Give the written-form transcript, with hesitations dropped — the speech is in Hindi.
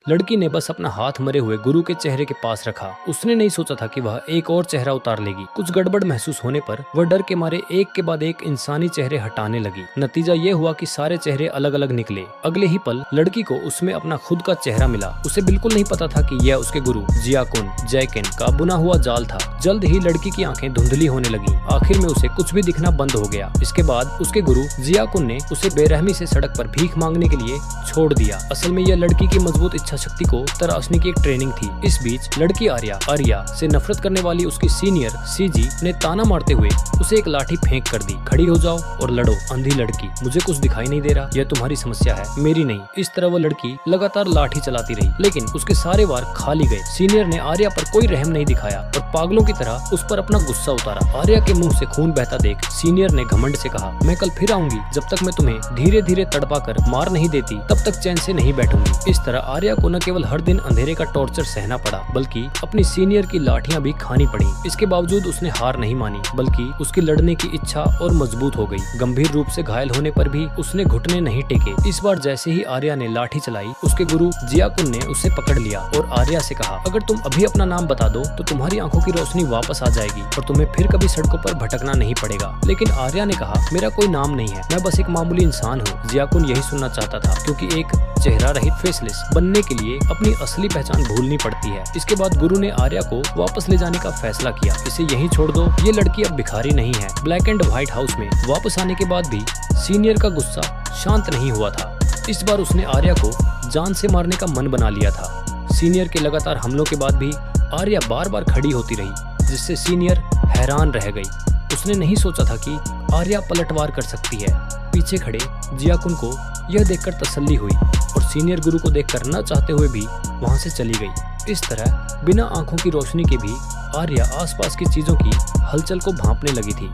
लड़की ने बस अपना हाथ मरे हुए गुरु के चेहरे के पास रखा। उसने नहीं सोचा था कि वह एक और चेहरा उतार लेगी। कुछ गड़बड़ महसूस होने पर वह डर के मारे एक के बाद एक इंसानी चेहरे हटाने लगी। नतीजा ये हुआ कि सारे चेहरे अलग अलग निकले। अगले ही पल लड़की को उसमें अपना खुद का चेहरा मिला। उसे बिल्कुल नहीं पता था कि यह उसके गुरु जियाकुन जैकिन का बुना हुआ जाल था। जल्द ही लड़की की आंखें धुंधली होने लगी। आखिर में उसे कुछ भी दिखना बंद हो गया। इसके बाद उसके गुरु जियाकुन ने उसे बेरहमी से सड़क पर भीख मांगने के लिए छोड़ दिया। असल में यह लड़की की मजबूत इच्छा शक्ति को तराशने की एक ट्रेनिंग थी। इस बीच लड़की आर्या से नफरत करने वाली उसकी सीनियर सीजी ने ताना मारते हुए उसे एक लाठी फेंक कर दी। खड़ी हो जाओ और लड़ो अंधी लड़की, मुझे कुछ दिखाई नहीं दे रहा, यह तुम्हारी समस्या है, मेरी नहीं। इस तरह वो लड़की लगातार लाठी चलाती रही, लेकिन उसके सारे वार खाली गए। सीनियर ने आर्या पर कोई रहम नहीं दिखाया और पागलों की तरह उस पर अपना गुस्सा उतारा। आर्या के मुंह से खून बहता देख सीनियर ने घमंड से कहा, मैं कल फिर आऊंगी। जब तक मैं तुम्हें धीरे धीरे तड़पा कर मार नहीं देती तब तक चैन से नहीं बैठूंगी। इस तरह आर्या को न केवल हर दिन अंधेरे का टॉर्चर सहना पड़ा, बल्कि अपनी सीनियर की लाठियां भी खानी पड़ी। इसके बावजूद उसने हार नहीं मानी, बल्कि उसकी लड़ने की इच्छा और मजबूत हो गई। गंभीर रूप से घायल होने पर भी उसने घुटने नहीं टेके। इस बार जैसे ही आर्या ने लाठी चलाई, उसके गुरु जियाकुन ने उसे पकड़ लिया और आर्या से कहा, अगर तुम अभी अपना नाम बता दो तो तुम्हारी आंखों की रोशनी वापस आ जाएगी और तुम्हें फिर कभी सड़कों पर भटकना नहीं पड़ेगा। लेकिन आर्या ने कहा, मेरा कोई नाम नहीं है, मैं बस एक मामूली इंसान हूँ। जियाकुन यही सुनना चाहता था, क्योंकि एक चेहरा रहित फेसलेस बनने के लिए अपनी असली पहचान भूलनी पड़ती है। इसके बाद गुरु ने आर्या को वापस ले जाने का फैसला किया। इसे यहीं छोड़ दो, ये लड़की अब भिखारी नहीं है। ब्लैक एंड व्हाइट हाउस में वापस आने के बाद भी सीनियर का गुस्सा शांत नहीं हुआ था। इस बार उसने आर्या को जान से मारने का मन बना लिया था। सीनियर के लगातार हमलों के बाद भी आर्या बार बार खड़ी होती रही, जिससे सीनियर हैरान रह गई। उसने नहीं सोचा था कि आर्या पलटवार कर सकती है। पीछे खड़े जियाकुन को यह देखकर तसल्ली हुई और सीनियर गुरु को देखकर न चाहते हुए भी वहां से चली गई। इस तरह बिना आंखों की रोशनी के भी आर्या आसपास की चीजों की हलचल को भांपने लगी थी।